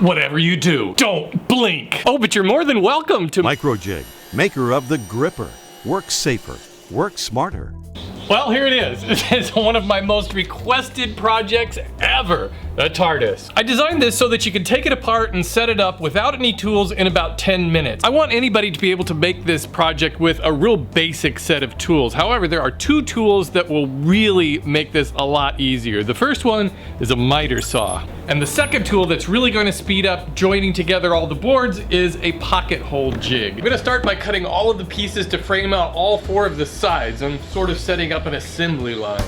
Whatever you do, don't blink. Oh, but you're more than welcome to Microjig, maker of the gripper. Work safer, work smarter. Well, here it is. It's one of my most requested projects ever, the TARDIS. I designed this so that you can take it apart and set it up without any tools in about 10 minutes. I want anybody to be able to make this project with a real basic set of tools. However, there are two tools that will really make this a lot easier. The first one is a miter saw. And the second tool that's really going to speed up joining together all the boards is a pocket hole jig. I'm going to start by cutting all of the pieces to frame out all four of the sides. I'm sort of setting up an assembly line.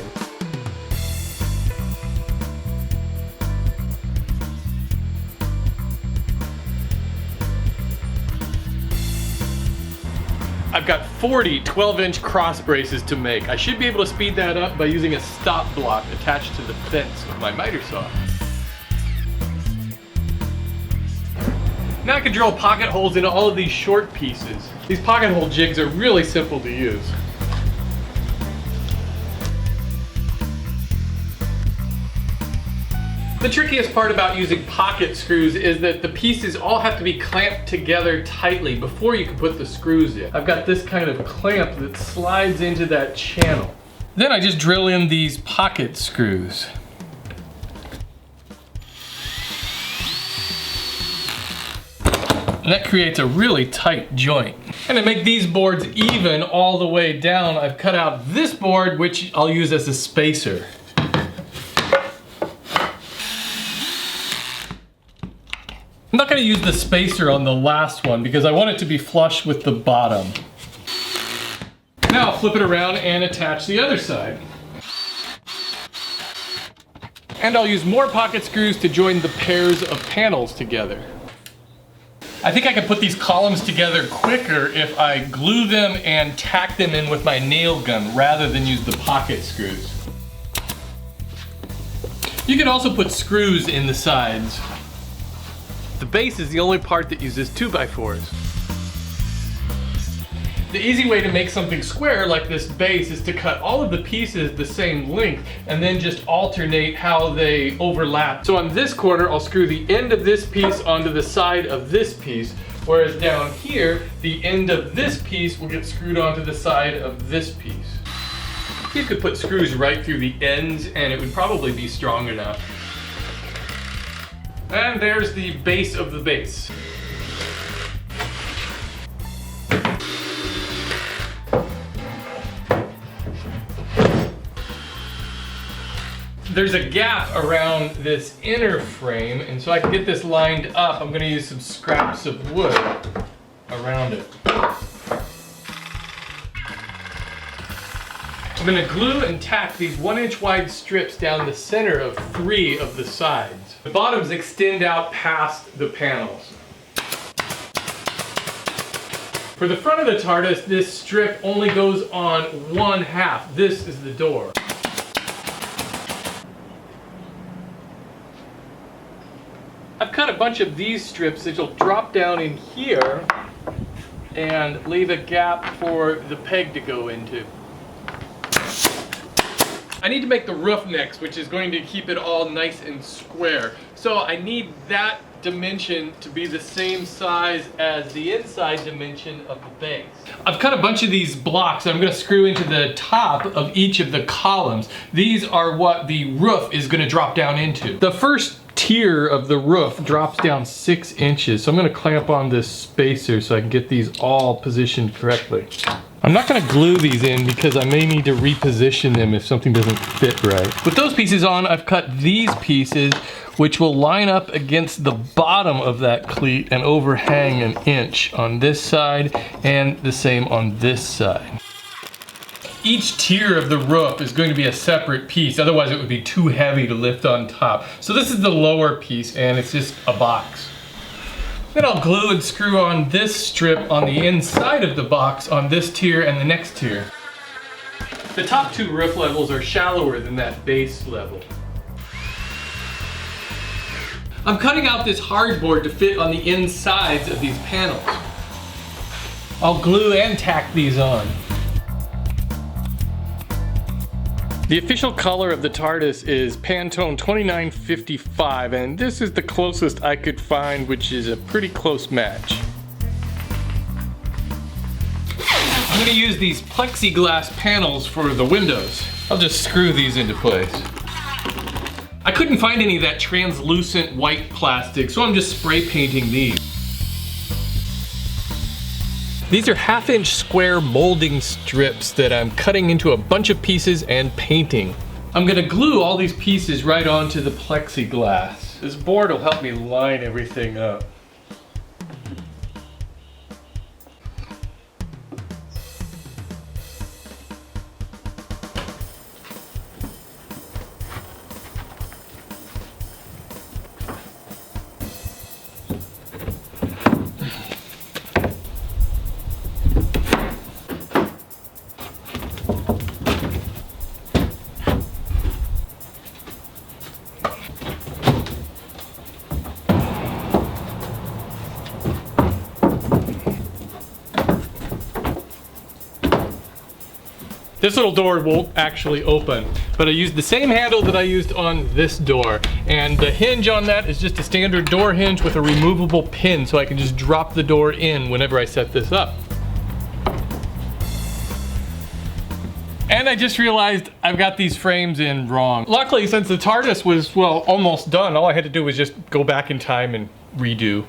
I've got 40 12-inch cross braces to make. I should be able to speed that up by using a stop block attached to the fence of my miter saw. Now I can drill pocket holes into all of these short pieces. These pocket hole jigs are really simple to use. The trickiest part about using pocket screws is that the pieces all have to be clamped together tightly before you can put the screws in. I've got this kind of clamp that slides into that channel. Then I just drill in these pocket screws. And that creates a really tight joint. And to make these boards even all the way down, I've cut out this board, which I'll use as a spacer. I'm not going to use the spacer on the last one because I want it to be flush with the bottom. Now I'll flip it around and attach the other side. And I'll use more pocket screws to join the pairs of panels together. I think I can put these columns together quicker if I glue them and tack them in with my nail gun rather than use the pocket screws. You can also put screws in the sides. The base is the only part that uses 2x4s. The easy way to make something square like this base is to cut all of the pieces the same length and then just alternate how they overlap. So on this corner, I'll screw the end of this piece onto the side of this piece, whereas down here, the end of this piece will get screwed onto the side of this piece. You could put screws right through the ends and it would probably be strong enough. And there's the base of the base. There's a gap around this inner frame, and so I can get this lined up, I'm going to use some scraps of wood around it. I'm going to glue and tack these 1-inch wide strips down the center of 3 of the sides. The bottoms extend out past the panels. For the front of the TARDIS, this strip only goes on 1/2. This is the door. I've cut a bunch of these strips that will drop down in here and leave a gap for the peg to go into. I need to make the roof next, which is going to keep it all nice and square. So I need that dimension to be the same size as the inside dimension of the base. I've cut a bunch of these blocks I'm going to screw into the top of each of the columns. These are what the roof is going to drop down into. The first tier of the roof drops down 6 inches, so I'm going to clamp on this spacer so I can get these all positioned correctly. I'm not going to glue these in because I may need to reposition them if something doesn't fit right. With those pieces on, I've cut these pieces which will line up against the bottom of that cleat and overhang 1 inch on this side and the same on this side. Each tier of the roof is going to be a separate piece, otherwise it would be too heavy to lift on top. So this is the lower piece and it's just a box. Then I'll glue and screw on this strip on the inside of the box on this tier and the next tier. The top 2 roof levels are shallower than that base level. I'm cutting out this hardboard to fit on the insides of these panels. I'll glue and tack these on. The official color of the TARDIS is Pantone 2955, and this is the closest I could find, which is a pretty close match. I'm going to use these plexiglass panels for the windows. I'll just screw these into place. I couldn't find any of that translucent white plastic, so I'm just spray painting these. These are 1/2-inch square molding strips that I'm cutting into a bunch of pieces and painting. I'm gonna glue all these pieces right onto the plexiglass. This board will help me line everything up. This little door won't actually open, but I used the same handle that I used on this door. And the hinge on that is just a standard door hinge with a removable pin, so I can just drop the door in whenever I set this up. And I just realized I've got these frames in wrong. Luckily, since the TARDIS was, well, almost done, all I had to do was just go back in time and redo.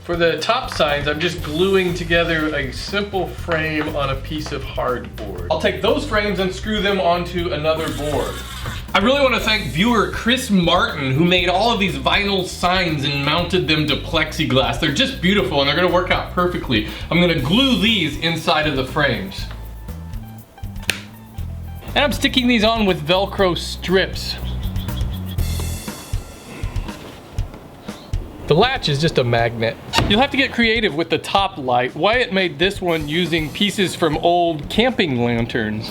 For the top sides, I'm just gluing together a simple frame on a piece of hardboard. I'll take those frames and screw them onto another board. I really want to thank viewer Chris Martin, who made all of these vinyl signs and mounted them to plexiglass. They're just beautiful and they're going to work out perfectly. I'm going to glue these inside of the frames. And I'm sticking these on with Velcro strips. The latch is just a magnet. You'll have to get creative with the top light. Wyatt made this one using pieces from old camping lanterns.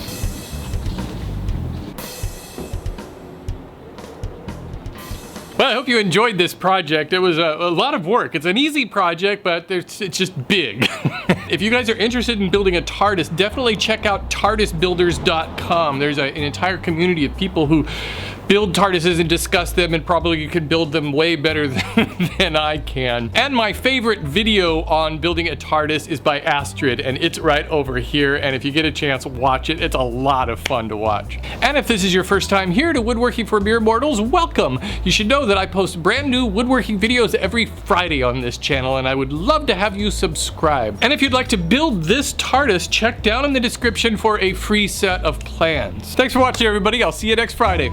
Well, I hope you enjoyed this project. It was a lot of work. It's an easy project, but it's just big. If you guys are interested in building a TARDIS, definitely check out TARDISbuilders.com. There's an entire community of people who build TARDISes and discuss them, and probably you could build them way better than I can. And my favorite video on building a TARDIS is by Astrid, and it's right over here. And if you get a chance, watch it. It's a lot of fun to watch. And if this is your first time here to Woodworking for Mere Mortals, welcome. You should know that I post brand new woodworking videos every Friday on this channel, and I would love to have you subscribe. And if you'd like to build this TARDIS, check down in the description for a free set of plans. Thanks for watching, everybody. I'll see you next Friday.